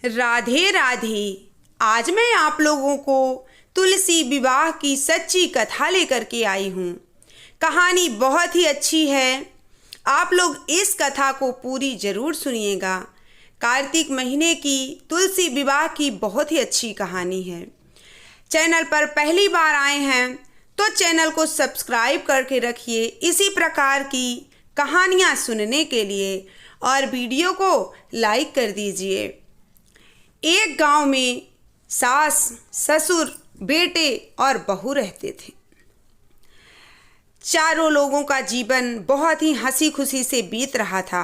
राधे राधे। आज मैं आप लोगों को तुलसी विवाह की सच्ची कथा लेकर के आई हूँ। कहानी बहुत ही अच्छी है। आप लोग इस कथा को पूरी ज़रूर सुनिएगा। कार्तिक महीने की तुलसी विवाह की बहुत ही अच्छी कहानी है। चैनल पर पहली बार आए हैं तो चैनल को सब्सक्राइब करके रखिए इसी प्रकार की कहानियाँ सुनने के लिए, और वीडियो को लाइक कर दीजिए। एक गांव में सास, ससुर, बेटे और बहू रहते थे। चारों लोगों का जीवन बहुत ही हंसी खुशी से बीत रहा था।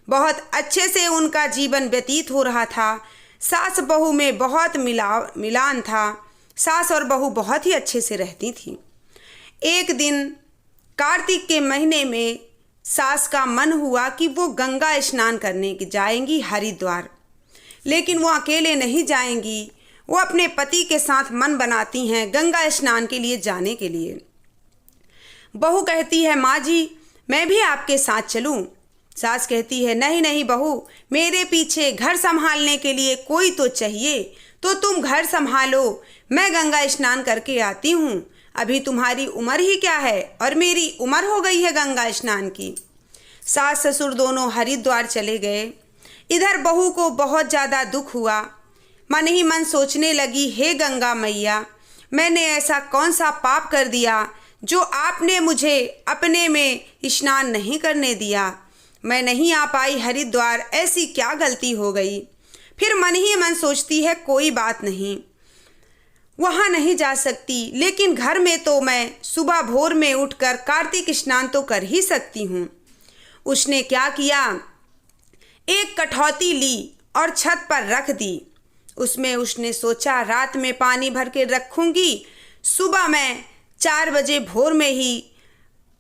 बहुत अच्छे से उनका जीवन व्यतीत हो रहा था। सास बहू में बहुत मिलान था। सास और बहू बहुत ही अच्छे से रहती थी। एक दिन कार्तिक के महीने में सास का मन हुआ कि वो गंगा स्नान करने की जाएंगी हरिद्वार, लेकिन वो अकेले नहीं जाएंगी। वो अपने पति के साथ मन बनाती हैं गंगा स्नान के लिए जाने के लिए। बहू कहती है, माँ जी मैं भी आपके साथ चलूं। सास कहती है, नहीं नहीं बहू, मेरे पीछे घर संभालने के लिए कोई तो चाहिए, तो तुम घर संभालो, मैं गंगा स्नान करके आती हूँ। अभी तुम्हारी उम्र ही क्या है और मेरी उम्र हो गई है गंगा स्नान की। सास ससुर दोनों हरिद्वार चले गए। इधर बहू को बहुत ज़्यादा दुख हुआ। मन ही मन सोचने लगी, हे गंगा मैया, मैंने ऐसा कौन सा पाप कर दिया जो आपने मुझे अपने में स्नान नहीं करने दिया। मैं नहीं आ पाई हरिद्वार, ऐसी क्या गलती हो गई। फिर मन ही मन सोचती है, कोई बात नहीं, वहाँ नहीं जा सकती, लेकिन घर में तो मैं सुबह भोर में उठकर कार्तिक स्नान तो कर ही सकती हूँ। उसने क्या किया, एक कठौती ली और छत पर रख दी। उसमें उसने सोचा, रात में पानी भर के रखूँगी, सुबह मैं 4 बजे भोर में ही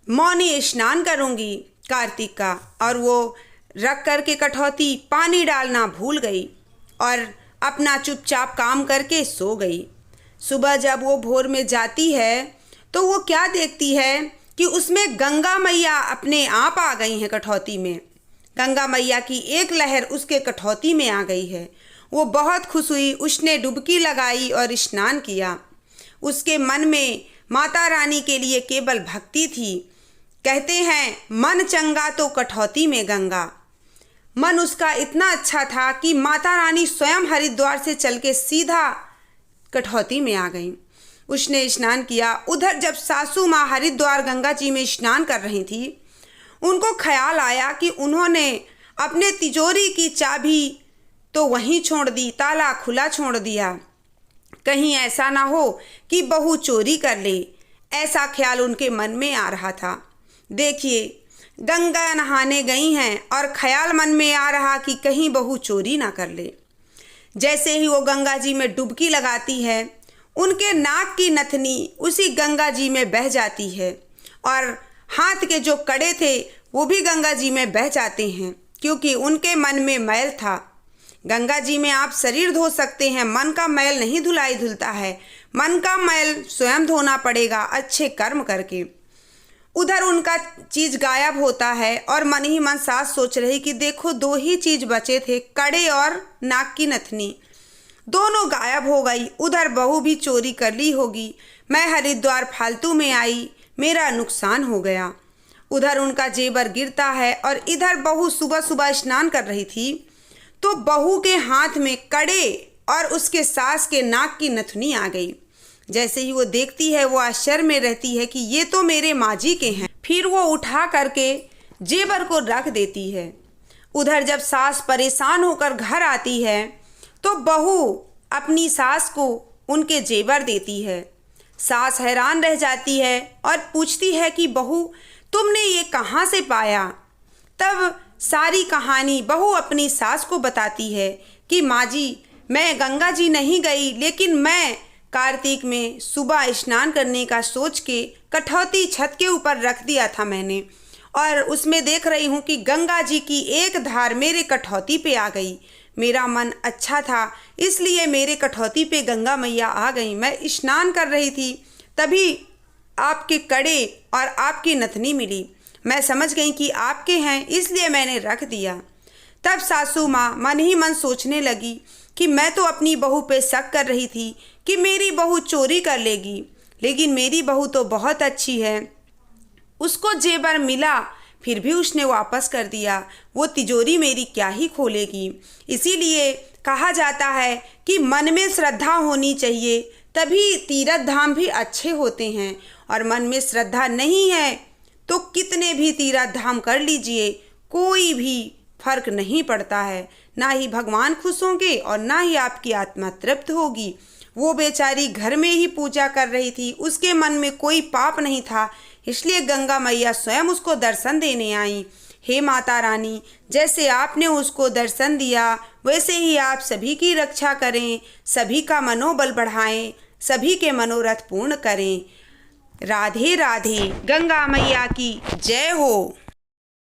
मौनी स्नान करूँगी कार्तिक का। और वो रख कर के कठौती पानी डालना भूल गई और अपना चुपचाप काम करके सो गई। सुबह जब वो भोर में जाती है तो वो क्या देखती है कि उसमें गंगा मैया अपने आप आ गई हैं कठौती में। गंगा मैया की एक लहर उसके कठौती में आ गई है। वो बहुत खुश हुई। उसने डुबकी लगाई और स्नान किया। उसके मन में माता रानी के लिए केवल भक्ति थी। कहते हैं, मन चंगा तो कठौती में गंगा। मन उसका इतना अच्छा था कि माता रानी स्वयं हरिद्वार से चल के सीधा कठौती में आ गई। उसने स्नान किया। उधर जब सासू माँ हरिद्वार गंगा जी में स्नान कर रही थी, उनको ख्याल आया कि उन्होंने अपने तिजोरी की चाबी तो वहीं छोड़ दी, ताला खुला छोड़ दिया। कहीं ऐसा ना हो कि बहू चोरी कर ले, ऐसा ख्याल उनके मन में आ रहा था। देखिए, गंगा नहाने गई हैं और ख्याल मन में आ रहा कि कहीं बहू चोरी ना कर ले। जैसे ही वो गंगा जी में डुबकी लगाती है, उनके नाक की नथनी उसी गंगा जी में बह जाती है और हाथ के जो कड़े थे वो भी गंगा जी में बह जाते हैं, क्योंकि उनके मन में मैल था। गंगा जी में आप शरीर धो सकते हैं, मन का मैल नहीं धुलता है। मन का मैल स्वयं धोना पड़ेगा अच्छे कर्म करके। उधर उनका चीज़ गायब होता है और मन ही मन सास सोच रही कि देखो, 2 ही चीज़ बचे थे, कड़े और नाक की नथनी, दोनों गायब हो गई। उधर बहू भी चोरी कर ली होगी। मैं हरिद्वार फालतू में आई, मेरा नुकसान हो गया। उधर उनका जेवर गिरता है और इधर बहू सुबह सुबह स्नान कर रही थी तो बहू के हाथ में कड़े और उसके सास के नाक की नथनी आ गई। जैसे ही वो देखती है, वो आश्चर्य में रहती है कि ये तो मेरे माँ जी के हैं। फिर वो उठा करके जेवर को रख देती है। उधर जब सास परेशान होकर घर आती है तो बहू अपनी सास को उनके जेवर देती है। सास हैरान रह जाती है और पूछती है कि बहू, तुमने ये कहाँ से पाया। तब सारी कहानी बहू अपनी सास को बताती है कि माँ जी, मैं गंगा जी नहीं गई, लेकिन मैं कार्तिक में सुबह स्नान करने का सोच के कठौती छत के ऊपर रख दिया था मैंने, और उसमें देख रही हूँ कि गंगा जी की एक धार मेरे कठौती पे आ गई। मेरा मन अच्छा था, इसलिए मेरे कठौती पे गंगा मैया आ गई। मैं स्नान कर रही थी, तभी आपके कड़े और आपकी नथनी मिली। मैं समझ गई कि आपके हैं, इसलिए मैंने रख दिया। तब सासू माँ मन ही मन सोचने लगी कि मैं तो अपनी बहू पे शक कर रही थी कि मेरी बहू चोरी कर लेगी, लेकिन मेरी बहू तो बहुत अच्छी है। उसको जेवर मिला फिर भी उसने वापस कर दिया, वो तिजोरी मेरी क्या ही खोलेगी। इसीलिए कहा जाता है कि मन में श्रद्धा होनी चाहिए, तभी तीर्थ धाम भी अच्छे होते हैं। और मन में श्रद्धा नहीं है तो कितने भी तीर्थ धाम कर लीजिए, कोई भी फर्क नहीं पड़ता है। ना ही भगवान खुश होंगे और ना ही आपकी आत्मा तृप्त होगी। वो बेचारी घर में ही पूजा कर रही थी, उसके मन में कोई पाप नहीं था, इसलिए गंगा मैया स्वयं उसको दर्शन देने आई। हे माता रानी, जैसे आपने उसको दर्शन दिया वैसे ही आप सभी की रक्षा करें, सभी का मनोबल बढ़ाएं, सभी के मनोरथ पूर्ण करें। राधे राधे। गंगा मैया की जय हो।